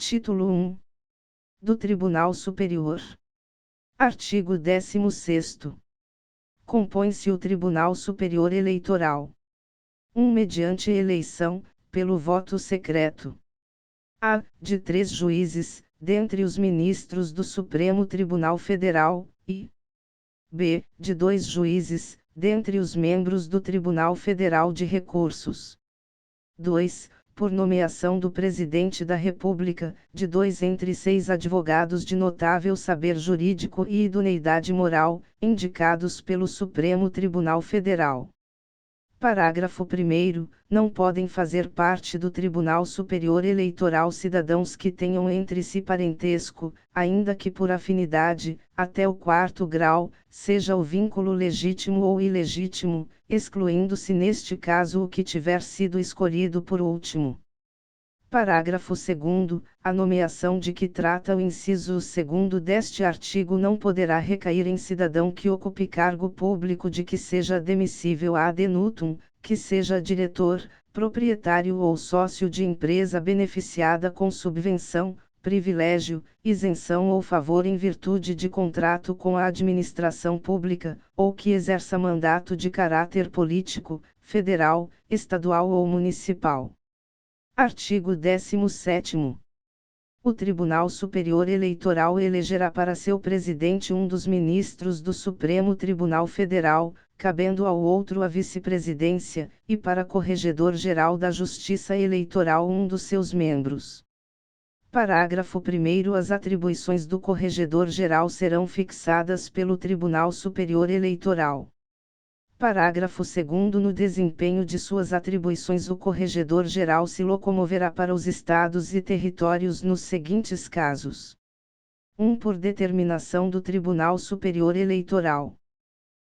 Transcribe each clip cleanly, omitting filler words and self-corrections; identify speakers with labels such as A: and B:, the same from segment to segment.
A: Título 1. Do Tribunal Superior. Artigo 16º. Compõe-se o Tribunal Superior Eleitoral. 1. Mediante eleição, pelo voto secreto. A. De 3 juízes, dentre os ministros do Supremo Tribunal Federal, e B. De 2 juízes, dentre os membros do Tribunal Federal de Recursos. 2. Por nomeação do Presidente da República, de 2 entre 6 advogados de notável saber jurídico e idoneidade moral, indicados pelo Supremo Tribunal Federal. Parágrafo 1º. Não podem fazer parte do Tribunal Superior Eleitoral cidadãos que tenham entre si parentesco, ainda que por afinidade, até o 4º grau, seja o vínculo legítimo ou ilegítimo, excluindo-se neste caso o que tiver sido escolhido por último. Parágrafo 2º. A nomeação de que trata o inciso 2º deste artigo não poderá recair em cidadão que ocupe cargo público de que seja admissível ad nutum, que seja diretor, proprietário ou sócio de empresa beneficiada com subvenção, privilégio, isenção ou favor em virtude de contrato com a administração pública, ou que exerça mandato de caráter político, federal, estadual ou municipal. Artigo 17º. O Tribunal Superior Eleitoral elegerá para seu presidente um dos ministros do Supremo Tribunal Federal, cabendo ao outro a vice-presidência, e para Corregedor-Geral da Justiça Eleitoral um dos seus membros. Parágrafo 1º. As atribuições do Corregedor-Geral serão fixadas pelo Tribunal Superior Eleitoral. Parágrafo 2º. No desempenho de suas atribuições o Corregedor-Geral se locomoverá para os estados e territórios nos seguintes casos. 1. Por determinação do Tribunal Superior Eleitoral.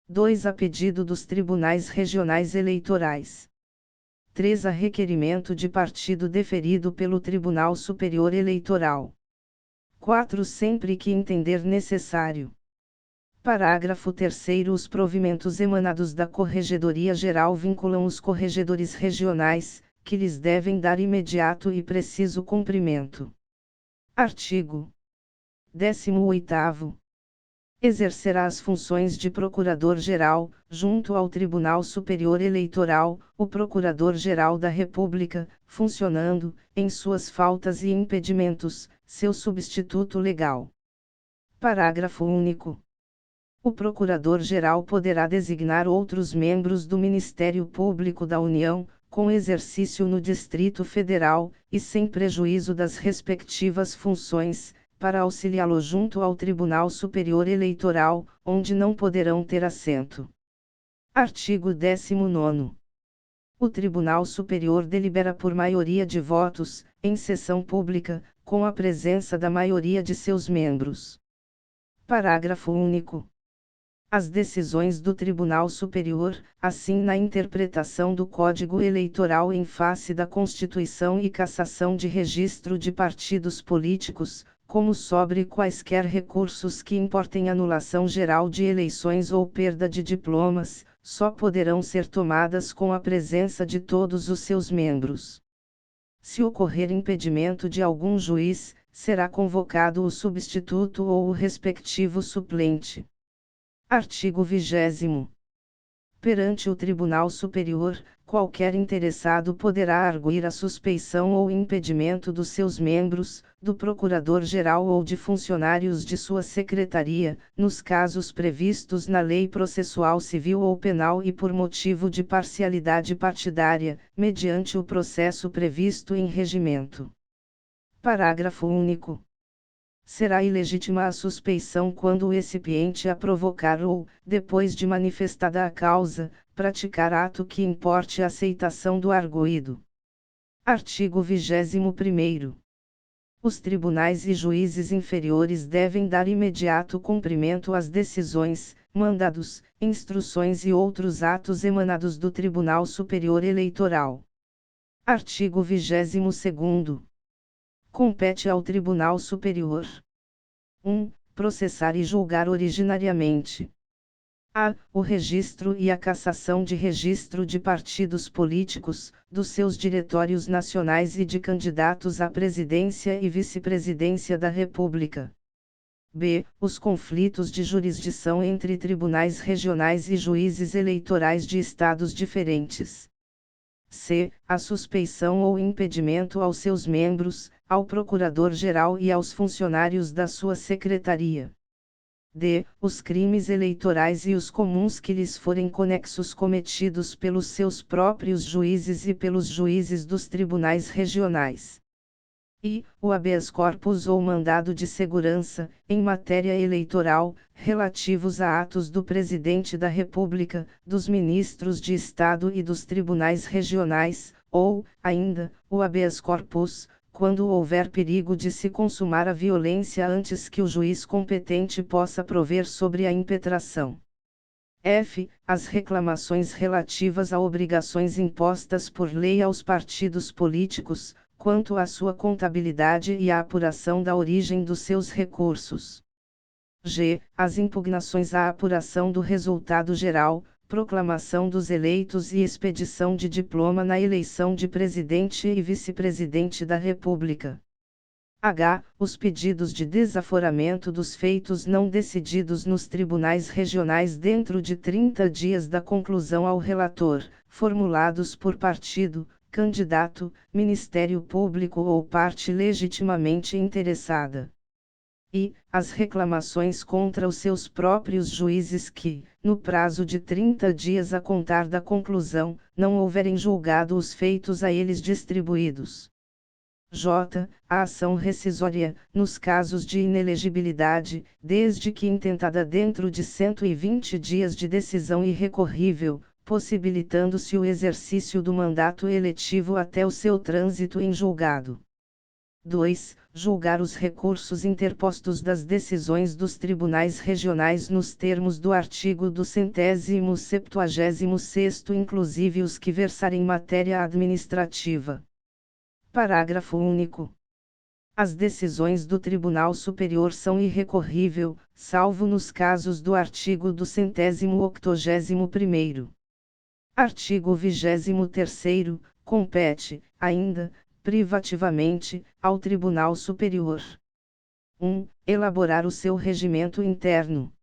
A: 2. A pedido dos Tribunais Regionais Eleitorais. 3. A requerimento de partido deferido pelo Tribunal Superior Eleitoral. 4. Sempre que entender necessário. Parágrafo 3º. Os provimentos emanados da Corregedoria Geral vinculam os corregedores regionais, que lhes devem dar imediato e preciso cumprimento. Artigo 18º. Exercerá as funções de Procurador-Geral, junto ao Tribunal Superior Eleitoral, o Procurador-Geral da República, funcionando, em suas faltas e impedimentos, seu substituto legal. Parágrafo único. O Procurador-Geral poderá designar outros membros do Ministério Público da União, com exercício no Distrito Federal, e sem prejuízo das respectivas funções, para auxiliá-lo junto ao Tribunal Superior Eleitoral, onde não poderão ter assento. Artigo 19º. O Tribunal Superior delibera por maioria de votos, em sessão pública, com a presença da maioria de seus membros. Parágrafo único. As decisões do Tribunal Superior, assim na interpretação do Código Eleitoral em face da Constituição e cassação de registro de partidos políticos, como sobre quaisquer recursos que importem anulação geral de eleições ou perda de diplomas, só poderão ser tomadas com a presença de todos os seus membros. Se ocorrer impedimento de algum juiz, será convocado o substituto ou o respectivo suplente. Artigo 20º. Perante o Tribunal Superior, qualquer interessado poderá arguir a suspeição ou impedimento dos seus membros, do Procurador-Geral ou de funcionários de sua secretaria, nos casos previstos na Lei Processual Civil ou Penal e por motivo de parcialidade partidária, mediante o processo previsto em regimento. Parágrafo único. Será ilegítima a suspeição quando o excipiente a provocar ou, depois de manifestada a causa, praticar ato que importe a aceitação do arguido. Artigo 21º. Os tribunais e juízes inferiores devem dar imediato cumprimento às decisões, mandados, instruções e outros atos emanados do Tribunal Superior Eleitoral. Artigo 22º. Compete ao Tribunal Superior: 1. Processar e julgar originariamente. A. O registro e a cassação de registro de partidos políticos, dos seus diretórios nacionais e de candidatos à presidência e vice-presidência da República. B. Os conflitos de jurisdição entre tribunais regionais e juízes eleitorais de estados diferentes. C. A suspeição ou impedimento aos seus membros, ao Procurador-Geral e aos funcionários da sua secretaria. D. Os crimes eleitorais e os comuns que lhes forem conexos cometidos pelos seus próprios juízes e pelos juízes dos tribunais regionais. E. O habeas corpus ou mandado de segurança, em matéria eleitoral, relativos a atos do Presidente da República, dos ministros de Estado e dos tribunais regionais, ou, ainda, o habeas corpus, quando houver perigo de se consumar a violência antes que o juiz competente possa prover sobre a impetração. F. As reclamações relativas a obrigações impostas por lei aos partidos políticos, quanto à sua contabilidade e à apuração da origem dos seus recursos. G. As impugnações à apuração do resultado geral, proclamação dos eleitos e expedição de diploma na eleição de presidente e vice-presidente da República. H. Os pedidos de desaforamento dos feitos não decididos nos tribunais regionais dentro de 30 dias da conclusão ao relator, formulados por partido, candidato, Ministério Público ou parte legitimamente interessada. E. As reclamações contra os seus próprios juízes que, no prazo de 30 dias a contar da conclusão, não houverem julgado os feitos a eles distribuídos. J. A ação rescisória, nos casos de inelegibilidade, desde que intentada dentro de 120 dias de decisão irrecorrível, possibilitando-se o exercício do mandato eletivo até o seu trânsito em julgado. 2. Julgar os recursos interpostos das decisões dos tribunais regionais nos termos do artigo 276º, inclusive os que versarem matéria administrativa. Parágrafo único. As decisões do Tribunal Superior são irrecorrível, salvo nos casos do artigo 281º. Artigo 23º, compete, ainda, privativamente, ao Tribunal Superior. 1. Elaborar o seu regimento interno.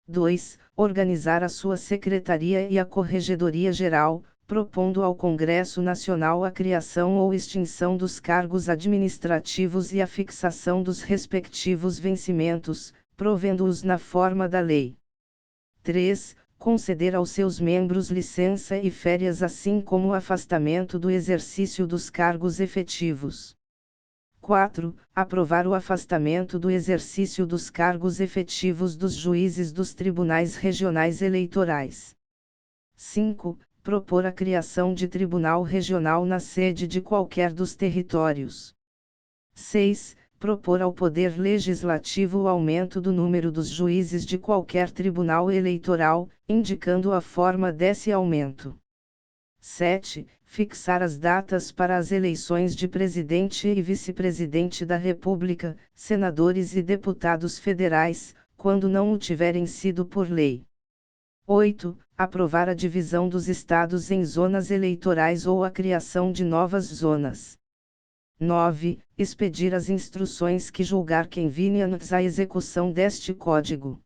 A: 2. Organizar a sua Secretaria e a Corregedoria Geral, propondo ao Congresso Nacional a criação ou extinção dos cargos administrativos e a fixação dos respectivos vencimentos, provendo-os na forma da lei. 3. Conceder aos seus membros licença e férias assim como o afastamento do exercício dos cargos efetivos. 4. Aprovar o afastamento do exercício dos cargos efetivos dos juízes dos tribunais regionais eleitorais. 5. Propor a criação de tribunal regional na sede de qualquer dos territórios. 6. Propor ao Poder Legislativo o aumento do número dos juízes de qualquer tribunal eleitoral, indicando a forma desse aumento. 7. Fixar as datas para as eleições de presidente e vice-presidente da República, senadores e deputados federais, quando não o tiverem sido por lei. 8. Aprovar a divisão dos estados em zonas eleitorais ou a criação de novas zonas. 9. Expedir as instruções que julgar quem convenientes à execução deste Código.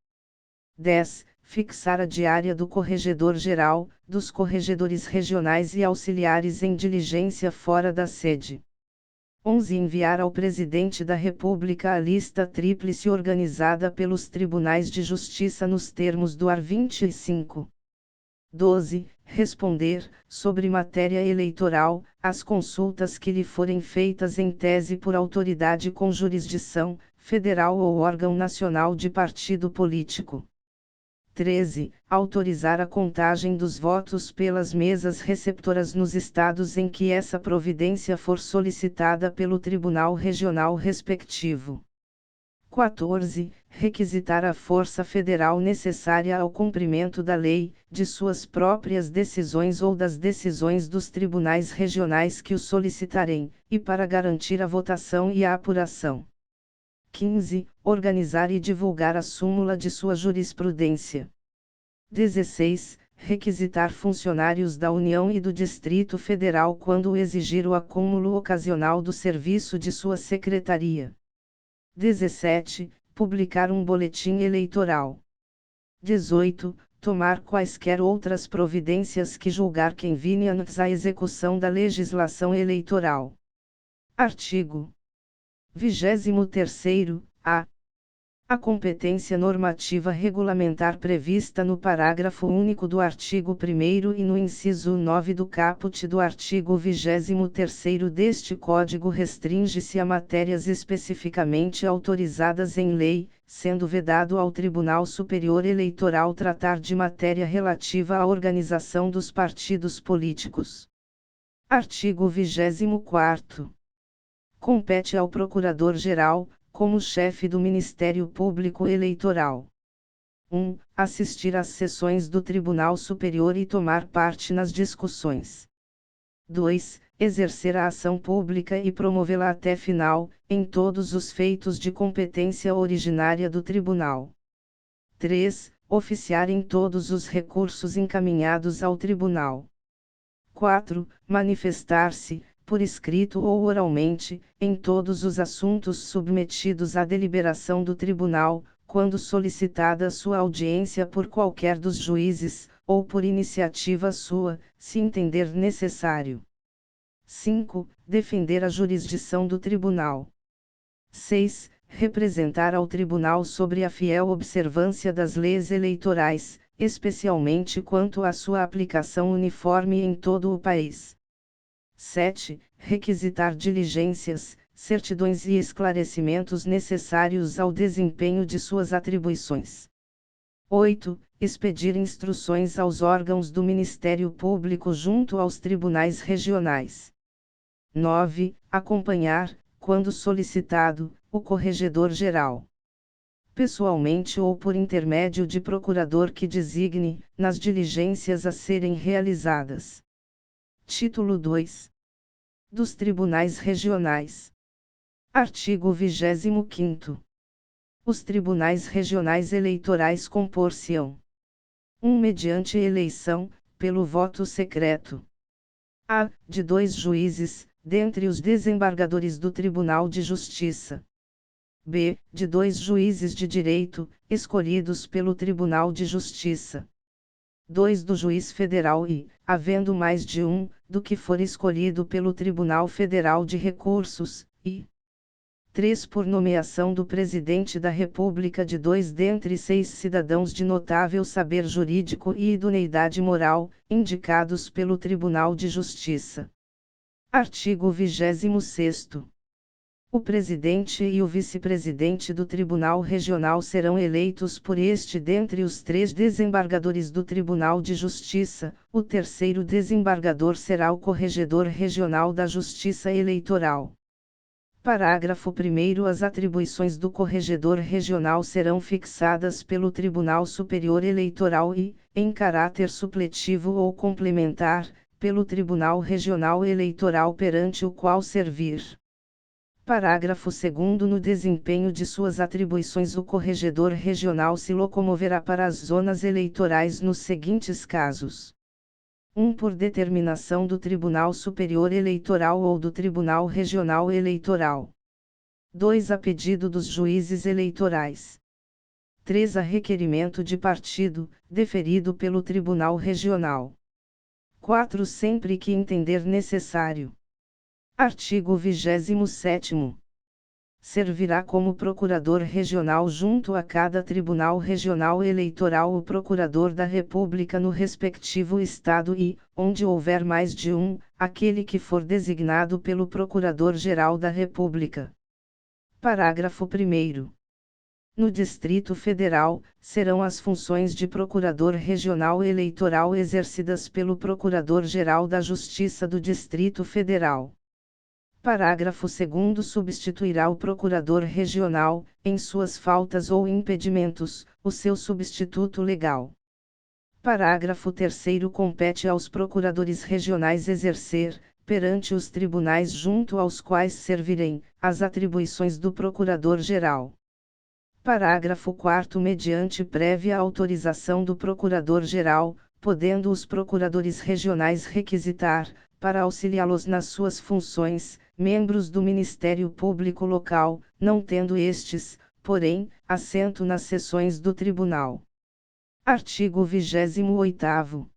A: 10. Fixar a diária do Corregedor-Geral, dos corregedores regionais e auxiliares em diligência fora da sede. 11. Enviar ao Presidente da República a lista tríplice organizada pelos Tribunais de Justiça nos termos do art. 25. 12. Responder, sobre matéria eleitoral, às consultas que lhe forem feitas em tese por autoridade com jurisdição, federal ou órgão nacional de partido político. 13. Autorizar a contagem dos votos pelas mesas receptoras nos estados em que essa providência for solicitada pelo Tribunal Regional respectivo. 14. Requisitar a força federal necessária ao cumprimento da lei, de suas próprias decisões ou das decisões dos tribunais regionais que o solicitarem, e para garantir a votação e a apuração. 15. Organizar e divulgar a súmula de sua jurisprudência. 16. Requisitar funcionários da União e do Distrito Federal quando exigir o acúmulo ocasional do serviço de sua secretaria. 17. Publicar um boletim eleitoral. 18. Tomar quaisquer outras providências que julgar convenientes à execução da legislação eleitoral. Artigo 23º-A. A competência normativa regulamentar prevista no parágrafo único do artigo 1º e no inciso 9 do caput do artigo 23º deste Código restringe-se a matérias especificamente autorizadas em lei, sendo vedado ao Tribunal Superior Eleitoral tratar de matéria relativa à organização dos partidos políticos. Artigo 24º. Compete ao Procurador-Geral, como chefe do Ministério Público Eleitoral: 1. Assistir às sessões do Tribunal Superior e tomar parte nas discussões. 2. Exercer a ação pública e promovê-la até final, em todos os feitos de competência originária do Tribunal. 3. Oficiar em todos os recursos encaminhados ao Tribunal. 4. Manifestar-se, por escrito ou oralmente, em todos os assuntos submetidos à deliberação do Tribunal, quando solicitada sua audiência por qualquer dos juízes, ou por iniciativa sua, se entender necessário. 5. Defender a jurisdição do Tribunal. 6. Representar ao Tribunal sobre a fiel observância das leis eleitorais, especialmente quanto à sua aplicação uniforme em todo o país. 7. Requisitar diligências, certidões e esclarecimentos necessários ao desempenho de suas atribuições. 8. Expedir instruções aos órgãos do Ministério Público junto aos tribunais regionais. 9. Acompanhar, quando solicitado, o Corregedor-Geral, pessoalmente ou por intermédio de procurador que designe, nas diligências a serem realizadas. Título 2. Dos Tribunais Regionais. Artigo 25º. Os Tribunais Regionais Eleitorais compor-se-ão: 1. Mediante eleição, pelo voto secreto. A. De 2 juízes, dentre os desembargadores do Tribunal de Justiça. B. De 2 juízes de direito, escolhidos pelo Tribunal de Justiça. 2 do juiz federal e, havendo mais de um, do que for escolhido pelo Tribunal Federal de Recursos, e 3 por nomeação do Presidente da República de 2 dentre 6 cidadãos de notável saber jurídico e idoneidade moral, indicados pelo Tribunal de Justiça. Artigo 26º. O presidente e o vice-presidente do Tribunal Regional serão eleitos por este dentre os 3 desembargadores do Tribunal de Justiça. O terceiro desembargador será o Corregedor Regional da Justiça Eleitoral. Parágrafo 1º. As atribuições do Corregedor Regional serão fixadas pelo Tribunal Superior Eleitoral e, em caráter supletivo ou complementar, pelo Tribunal Regional Eleitoral perante o qual servir. Parágrafo 2º. No desempenho de suas atribuições o Corregedor Regional se locomoverá para as zonas eleitorais nos seguintes casos: 1. Por determinação do Tribunal Superior Eleitoral ou do Tribunal Regional Eleitoral. 2. A pedido dos juízes eleitorais. 3. A requerimento de partido, deferido pelo Tribunal Regional. 4. Sempre que entender necessário. Artigo 27º. Servirá como procurador regional junto a cada Tribunal Regional Eleitoral o Procurador da República no respectivo Estado e, onde houver mais de um, aquele que for designado pelo Procurador-Geral da República. Parágrafo 1º. No Distrito Federal, serão as funções de Procurador Regional Eleitoral exercidas pelo Procurador-Geral da Justiça do Distrito Federal. Parágrafo 2º. Substituirá o Procurador Regional, em suas faltas ou impedimentos, o seu substituto legal. Parágrafo 3º. Compete aos Procuradores Regionais exercer, perante os tribunais junto aos quais servirem, as atribuições do Procurador-Geral. Parágrafo 4º. Mediante prévia autorização do Procurador-Geral, podendo os procuradores regionais requisitar, para auxiliá-los nas suas funções, membros do Ministério Público Local, não tendo estes, porém, assento nas sessões do Tribunal. Artigo 28º.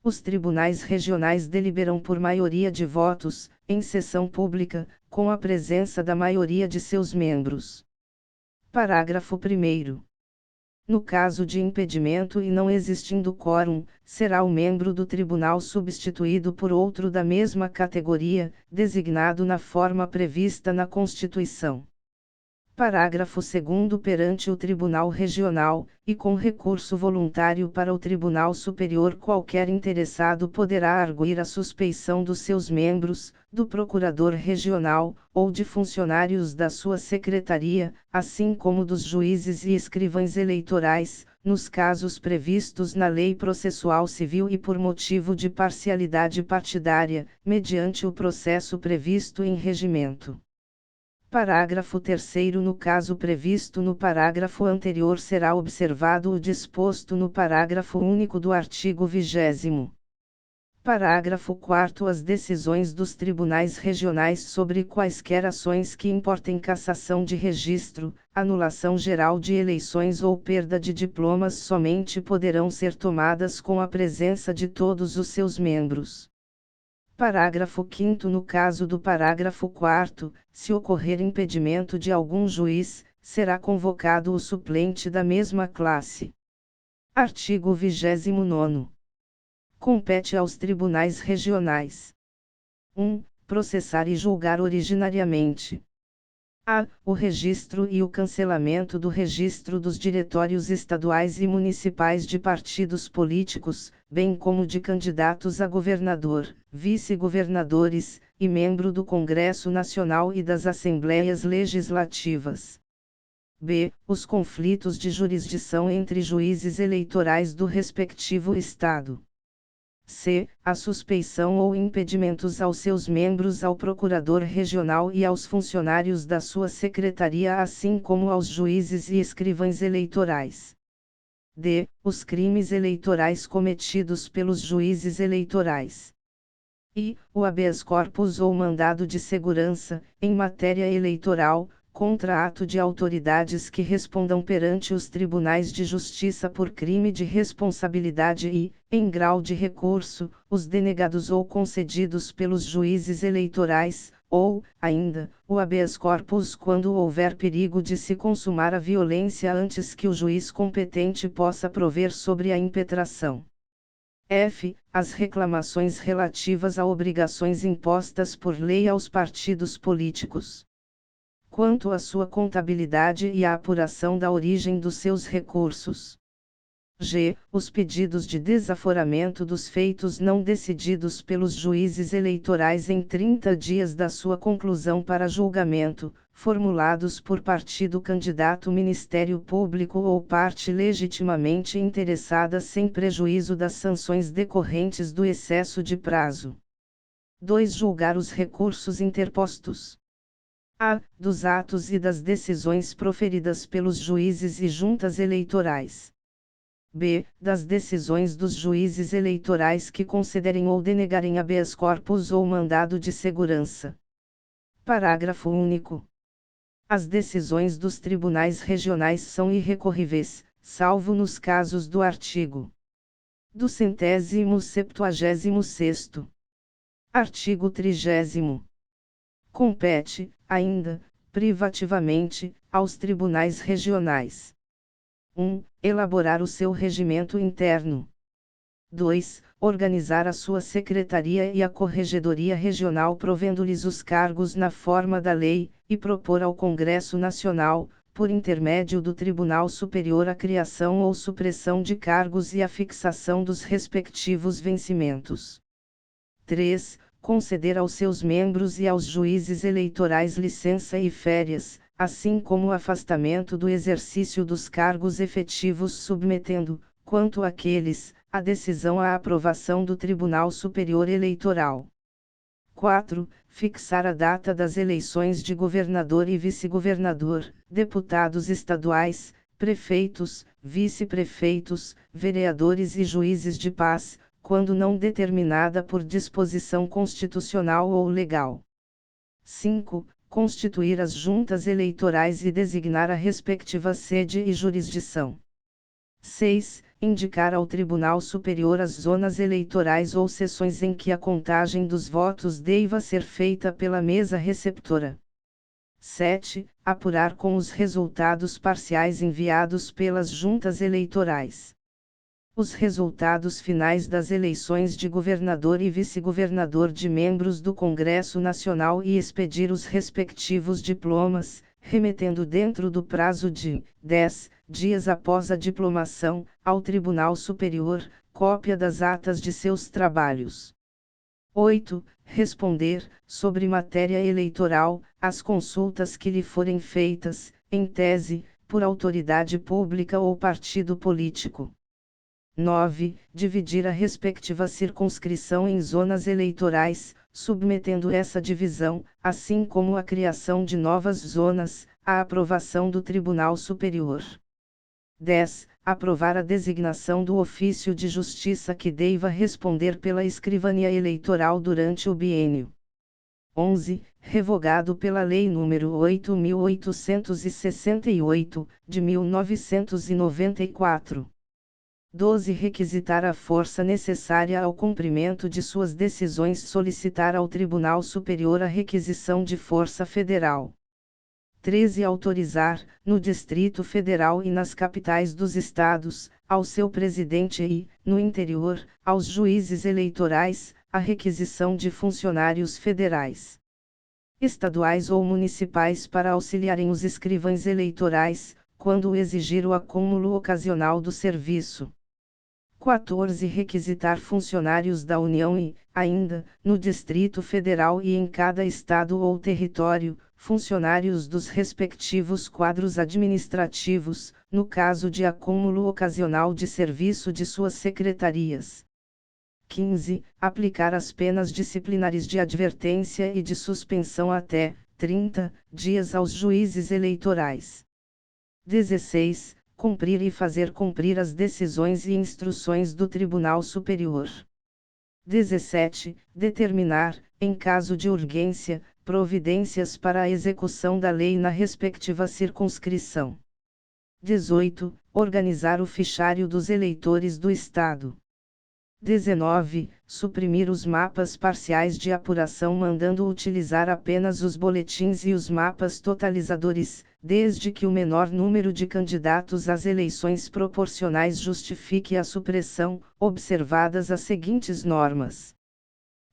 A: Os tribunais regionais deliberam por maioria de votos, em sessão pública, com a presença da maioria de seus membros. Parágrafo 1º. No caso de impedimento e não existindo quórum, será o membro do tribunal substituído por outro da mesma categoria, designado na forma prevista na Constituição. Parágrafo 2º. Perante o Tribunal Regional, e com recurso voluntário para o Tribunal Superior, qualquer interessado poderá arguir a suspeição dos seus membros, do Procurador Regional, ou de funcionários da sua secretaria, assim como dos juízes e escrivães eleitorais, nos casos previstos na Lei Processual Civil e por motivo de parcialidade partidária, mediante o processo previsto em regimento. Parágrafo 3º. No caso previsto no parágrafo anterior será observado o disposto no parágrafo único do artigo 20º. Parágrafo 4º. As decisões dos tribunais regionais sobre quaisquer ações que importem cassação de registro, anulação geral de eleições ou perda de diplomas somente poderão ser tomadas com a presença de todos os seus membros. Parágrafo 5º. No caso do parágrafo 4º, se ocorrer impedimento de algum juiz, será convocado o suplente da mesma classe. Artigo 29º. Compete aos tribunais regionais: 1. Processar e julgar originariamente. A. O registro e o cancelamento do registro dos diretórios estaduais e municipais de partidos políticos, bem como de candidatos a governador, vice-governadores, e membro do Congresso Nacional e das Assembleias Legislativas. B. Os conflitos de jurisdição entre juízes eleitorais do respectivo Estado. C. A suspeição ou impedimentos aos seus membros, ao procurador regional e aos funcionários da sua secretaria, assim como aos juízes e escrivães eleitorais. D. Os crimes eleitorais cometidos pelos juízes eleitorais. I. O habeas corpus ou mandado de segurança, em matéria eleitoral, contra ato de autoridades que respondam perante os tribunais de justiça por crime de responsabilidade e, em grau de recurso, os denegados ou concedidos pelos juízes eleitorais, ou, ainda, o habeas corpus quando houver perigo de se consumar a violência antes que o juiz competente possa prover sobre a impetração. F. As reclamações relativas a obrigações impostas por lei aos partidos políticos, quanto à sua contabilidade e à apuração da origem dos seus recursos. G. Os pedidos de desaforamento dos feitos não decididos pelos juízes eleitorais em 30 dias da sua conclusão para julgamento, formulados por partido candidato, Ministério Público ou parte legitimamente interessada sem prejuízo das sanções decorrentes do excesso de prazo. 2. Julgar os recursos interpostos. A. Dos atos e das decisões proferidas pelos juízes e juntas eleitorais. B. Das decisões dos juízes eleitorais que concederem ou denegarem habeas corpus ou mandado de segurança. Parágrafo único. As decisões dos tribunais regionais são irrecorríveis, salvo nos casos do artigo 276º. Artigo 30º. Compete, ainda, privativamente, aos tribunais regionais: 1. Elaborar o seu regimento interno. 2. Organizar a sua secretaria e a corregedoria regional provendo-lhes os cargos na forma da lei, e propor ao Congresso Nacional, por intermédio do Tribunal Superior, a criação ou supressão de cargos e a fixação dos respectivos vencimentos. 3. Conceder aos seus membros e aos juízes eleitorais licença e férias, assim como o afastamento do exercício dos cargos efetivos, submetendo, quanto àqueles, a decisão à aprovação do Tribunal Superior Eleitoral. 4. Fixar a data das eleições de governador e vice-governador, deputados estaduais, prefeitos, vice-prefeitos, vereadores e juízes de paz, quando não determinada por disposição constitucional ou legal. 5. Constituir as juntas eleitorais e designar a respectiva sede e jurisdição. 6. Indicar ao Tribunal Superior as zonas eleitorais ou sessões em que a contagem dos votos deva ser feita pela mesa receptora. 7. Apurar com os resultados parciais enviados pelas juntas eleitorais os resultados finais das eleições de governador e vice-governador de membros do Congresso Nacional e expedir os respectivos diplomas, remetendo dentro do prazo de 10 dias após a diplomação, ao Tribunal Superior, cópia das atas de seus trabalhos. 8. Responder, sobre matéria eleitoral, às consultas que lhe forem feitas, em tese, por autoridade pública ou partido político. 9. Dividir a respectiva circunscrição em zonas eleitorais, submetendo essa divisão, assim como a criação de novas zonas, à aprovação do Tribunal Superior. 10. Aprovar a designação do ofício de justiça que deva responder pela escrivania eleitoral durante o biênio. 11. Revogado pela Lei nº 8.868, de 1994. 12. Requisitar a força necessária ao cumprimento de suas decisões, solicitar ao Tribunal Superior a requisição de força federal. 13. Autorizar, no Distrito Federal e nas capitais dos estados, ao seu presidente e, no interior, aos juízes eleitorais, a requisição de funcionários federais, estaduais ou municipais para auxiliarem os escrivães eleitorais, quando exigir o acúmulo ocasional do serviço. 14. Requisitar funcionários da União e, ainda, no Distrito Federal e em cada estado ou território, funcionários dos respectivos quadros administrativos, no caso de acúmulo ocasional de serviço de suas secretarias. 15. Aplicar as penas disciplinares de advertência e de suspensão até 30 dias aos juízes eleitorais. 16. Cumprir e fazer cumprir as decisões e instruções do Tribunal Superior. 17. Determinar, em caso de urgência, providências para a execução da lei na respectiva circunscrição. 18. Organizar o fichário dos eleitores do Estado. 19. Suprimir os mapas parciais de apuração, mandando utilizar apenas os boletins e os mapas totalizadores, desde que o menor número de candidatos às eleições proporcionais justifique a supressão, observadas as seguintes normas.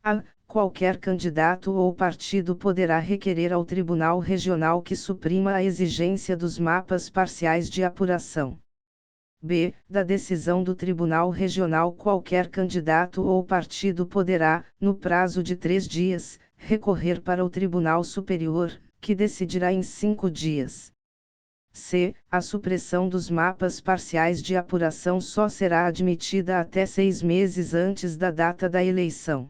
A: A. Qualquer candidato ou partido poderá requerer ao Tribunal Regional que suprima a exigência dos mapas parciais de apuração. B. Da decisão do Tribunal Regional, qualquer candidato ou partido poderá, no prazo de 3 dias, recorrer para o Tribunal Superior, que decidirá em 5 dias. C. A supressão dos mapas parciais de apuração só será admitida até 6 meses antes da data da eleição.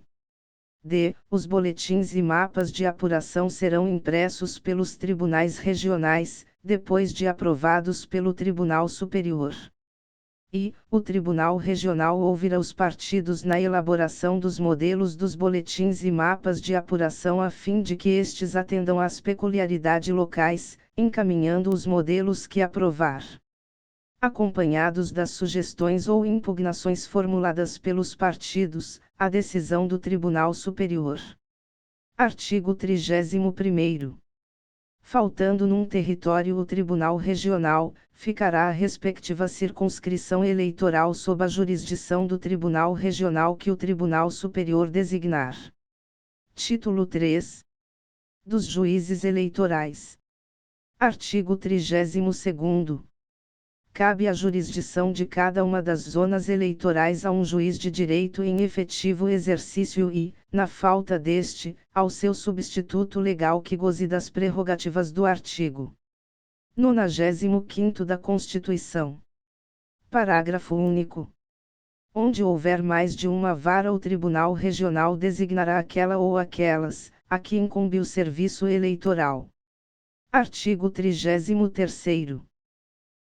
A: D. Os boletins e mapas de apuração serão impressos pelos tribunais regionais, depois de aprovados pelo Tribunal Superior. E, o Tribunal Regional ouvirá os partidos na elaboração dos modelos dos boletins e mapas de apuração a fim de que estes atendam às peculiaridades locais, encaminhando os modelos que aprovar, acompanhados das sugestões ou impugnações formuladas pelos partidos, à decisão do Tribunal Superior. Artigo 31º. Faltando num território o Tribunal Regional, ficará a respectiva circunscrição eleitoral sob a jurisdição do Tribunal Regional que o Tribunal Superior designar. Título 3. Dos juízes eleitorais. Artigo 32º. Cabe a jurisdição de cada uma das zonas eleitorais a um juiz de direito em efetivo exercício e, na falta deste, ao seu substituto legal que goze das prerrogativas do artigo 95º da Constituição. Parágrafo único. Onde houver mais de uma vara, o Tribunal Regional designará aquela ou aquelas, a que incumbe o serviço eleitoral. Artigo 33º.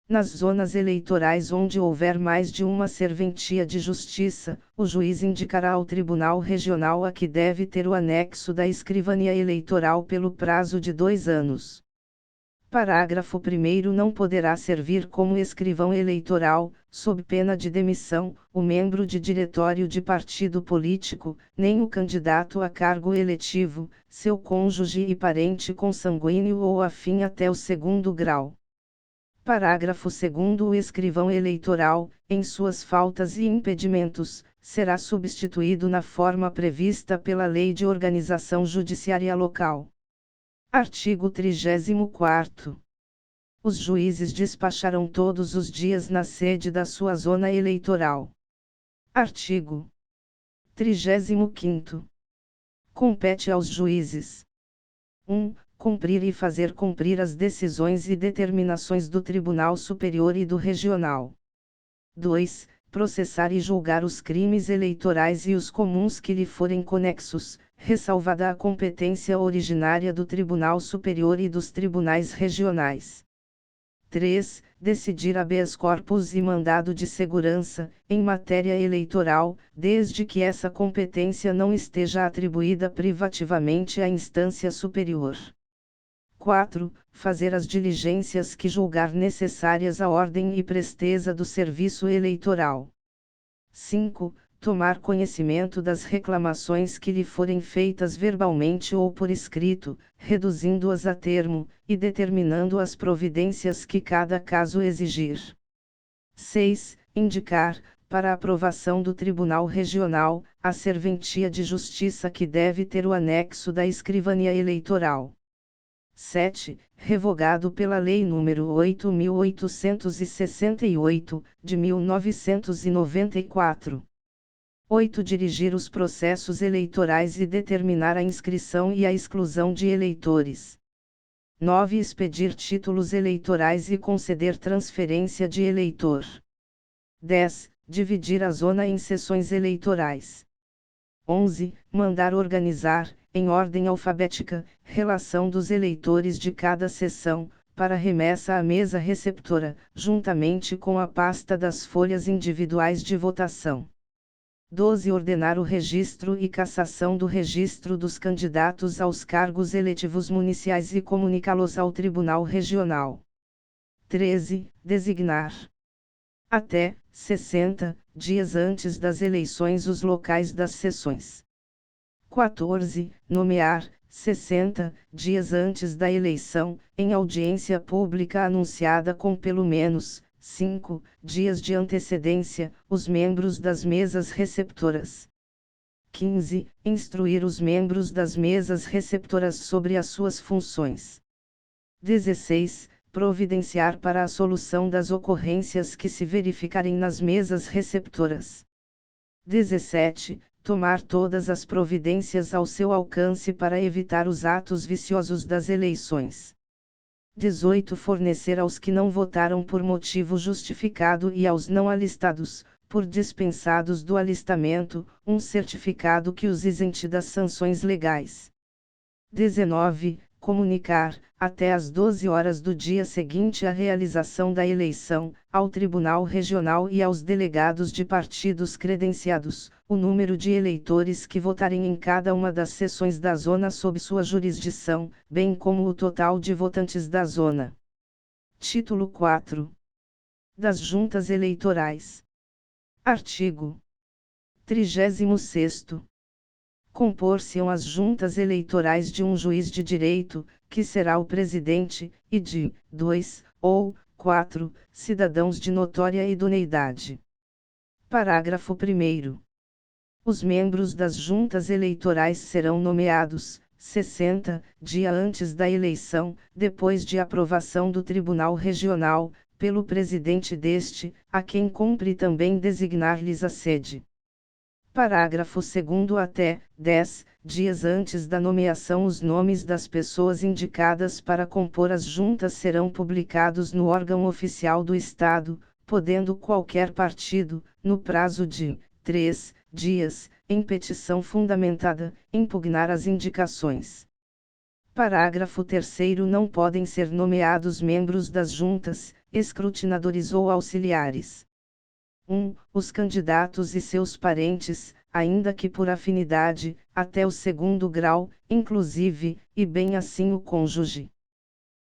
A: Nas zonas eleitorais onde houver mais de uma serventia de justiça, o juiz indicará ao Tribunal Regional a que deve ter o anexo da escrivania eleitoral pelo prazo de 2 anos. Parágrafo 1º. Não poderá servir como escrivão eleitoral, sob pena de demissão, o membro de diretório de partido político, nem o candidato a cargo eletivo, seu cônjuge e parente consanguíneo ou afim até o 2º grau. Parágrafo 2º. O escrivão eleitoral, em suas faltas e impedimentos, será substituído na forma prevista pela Lei de Organização Judiciária Local. Artigo 34º. Os juízes despacharão todos os dias na sede da sua zona eleitoral. Artigo 35º. Compete aos juízes: 1. Cumprir e fazer cumprir as decisões e determinações do Tribunal Superior e do Regional. 2. Processar e julgar os crimes eleitorais e os comuns que lhe forem conexos, ressalvada a competência originária do Tribunal Superior e dos tribunais regionais. 3. Decidir habeas corpus e mandado de segurança, em matéria eleitoral, desde que essa competência não esteja atribuída privativamente à instância superior. 4. Fazer as diligências que julgar necessárias à ordem e presteza do serviço eleitoral. 5. Tomar conhecimento das reclamações que lhe forem feitas verbalmente ou por escrito, reduzindo-as a termo, e determinando as providências que cada caso exigir. 6. Indicar, para aprovação do Tribunal Regional, a serventia de justiça que deve ter o anexo da escrivania eleitoral. 7. Revogado pela Lei nº 8.868, de 1994. 8. Dirigir os processos eleitorais e determinar a inscrição e a exclusão de eleitores. 9. Expedir títulos eleitorais e conceder transferência de eleitor. 10. Dividir a zona em seções eleitorais. 11. Mandar organizar, em ordem alfabética, relação dos eleitores de cada seção, para remessa à mesa receptora, juntamente com a pasta das folhas individuais de votação. 12. Ordenar o registro e cassação do registro dos candidatos aos cargos eletivos municipais e comunicá-los ao Tribunal Regional. 13. Designar, até 60 dias antes das eleições, os locais das sessões. 14. Nomear, 60 dias antes da eleição, em audiência pública anunciada com pelo menos 5 dias de antecedência, os membros das mesas receptoras. 15. Instruir os membros das mesas receptoras sobre as suas funções. 16. Providenciar para a solução das ocorrências que se verificarem nas mesas receptoras. 17. Tomar todas as providências ao seu alcance para evitar os atos viciosos das eleições. 18. Fornecer aos que não votaram por motivo justificado e aos não alistados, por dispensados do alistamento, um certificado que os isente das sanções legais. 19. Comunicar, até às 12 horas do dia seguinte à realização da eleição, ao Tribunal Regional e aos delegados de partidos credenciados, o número de eleitores que votarem em cada uma das seções da zona sob sua jurisdição, bem como o total de votantes da zona. Título 4. Das Juntas Eleitorais. Artigo 36º. Compor-se-ão as juntas eleitorais de um juiz de direito, que será o presidente, e de 2, ou 4, cidadãos de notória idoneidade. Parágrafo 1º. Os membros das juntas eleitorais serão nomeados, 60 dias antes da eleição, depois de aprovação do Tribunal Regional, pelo presidente deste, a quem cumpre também designar-lhes a sede. Parágrafo 2º. Até 10 dias antes da nomeação, os nomes das pessoas indicadas para compor as juntas serão publicados no órgão oficial do Estado, podendo qualquer partido, no prazo de 3 dias, em petição fundamentada, impugnar as indicações. Parágrafo 3º. Não podem ser nomeados membros das juntas, escrutinadores ou auxiliares. 1. Os candidatos e seus parentes, ainda que por afinidade, até o 2º grau, inclusive, e bem assim o cônjuge.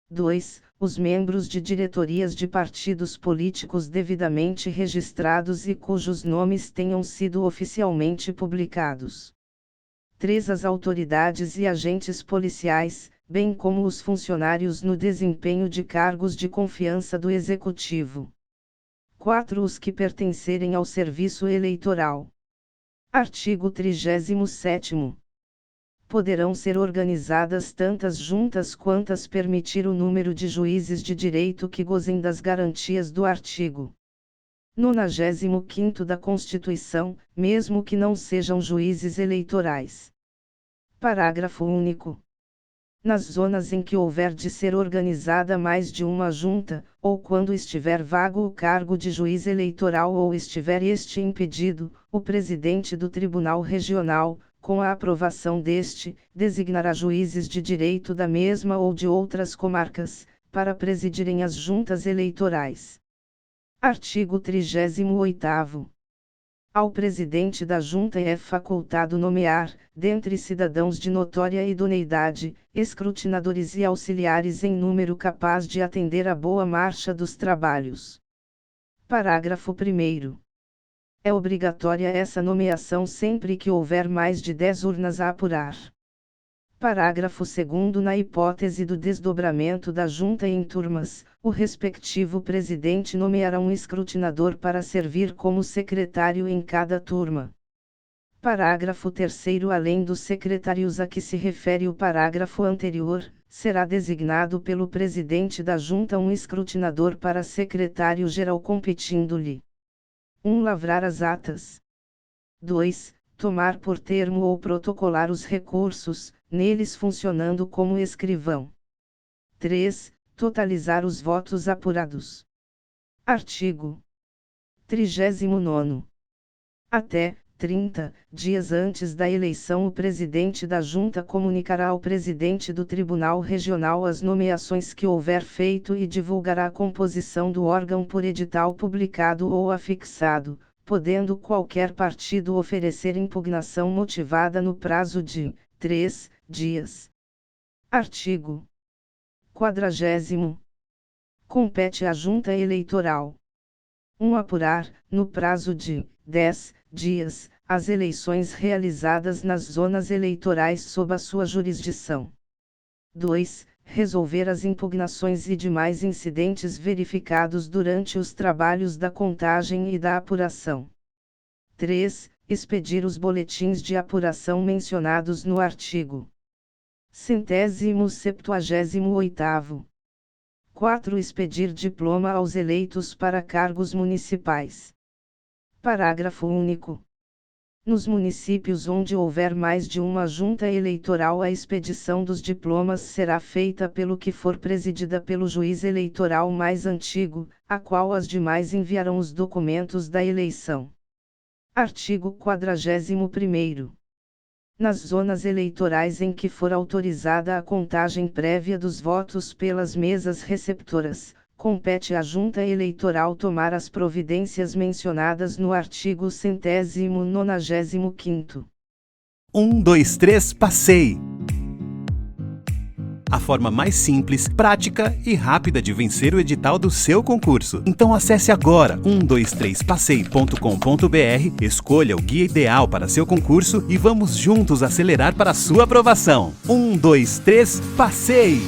A: 2. Os membros de diretorias de partidos políticos devidamente registrados e cujos nomes tenham sido oficialmente publicados. 3. As autoridades e agentes policiais, bem como os funcionários no desempenho de cargos de confiança do Executivo. 4. Os que pertencerem ao serviço eleitoral. Artigo 37º. Poderão ser organizadas tantas juntas quantas permitir o número de juízes de direito que gozem das garantias do artigo 95º da Constituição, mesmo que não sejam juízes eleitorais. Parágrafo único. Nas zonas em que houver de ser organizada mais de uma junta, ou quando estiver vago o cargo de juiz eleitoral ou estiver este impedido, o presidente do Tribunal Regional, com a aprovação deste, designará juízes de direito da mesma ou de outras comarcas, para presidirem as juntas eleitorais. Artigo 38º. Ao presidente da junta é facultado nomear, dentre cidadãos de notória idoneidade, escrutinadores e auxiliares em número capaz de atender à boa marcha dos trabalhos. Parágrafo 1º. É obrigatória essa nomeação sempre que houver mais de 10 urnas a apurar. Parágrafo 2º. Na hipótese do desdobramento da junta em turmas, o respectivo presidente nomeará um escrutinador para servir como secretário em cada turma. Parágrafo 3º. Além dos secretários a que se refere o parágrafo anterior, será designado pelo presidente da junta um escrutinador para secretário-geral competindo-lhe: 1. Lavrar as atas. 2. Tomar por termo ou protocolar os recursos, neles funcionando como escrivão. 3. Totalizar os votos apurados. Artigo 39º. Até 30 dias antes da eleição, o presidente da junta comunicará ao presidente do Tribunal Regional as nomeações que houver feito e divulgará a composição do órgão por edital publicado ou afixado, podendo qualquer partido oferecer impugnação motivada no prazo de 3 dias. Artigo 40º. Compete à Junta Eleitoral: 1. Apurar, no prazo de 10 dias, as eleições realizadas nas zonas eleitorais sob a sua jurisdição. 2. Resolver as impugnações e demais incidentes verificados durante os trabalhos da contagem e da apuração. 3. Expedir os boletins de apuração mencionados no artigo 178º. 4. Expedir diploma aos eleitos para cargos municipais. Parágrafo único. Nos municípios onde houver mais de uma junta eleitoral, a expedição dos diplomas será feita pelo que for presidida pelo juiz eleitoral mais antigo, a qual as demais enviarão os documentos da eleição. Artigo 41º. Nas zonas eleitorais em que for autorizada a contagem prévia dos votos pelas mesas receptoras, compete à Junta Eleitoral tomar as providências mencionadas no artigo 195º.
B: 1, 2, 3, passei! A forma mais simples, prática e rápida de vencer o edital do seu concurso. Então acesse agora 123passei.com.br, escolha o guia ideal para seu concurso e vamos juntos acelerar para a sua aprovação. 1, 2, 3, passei!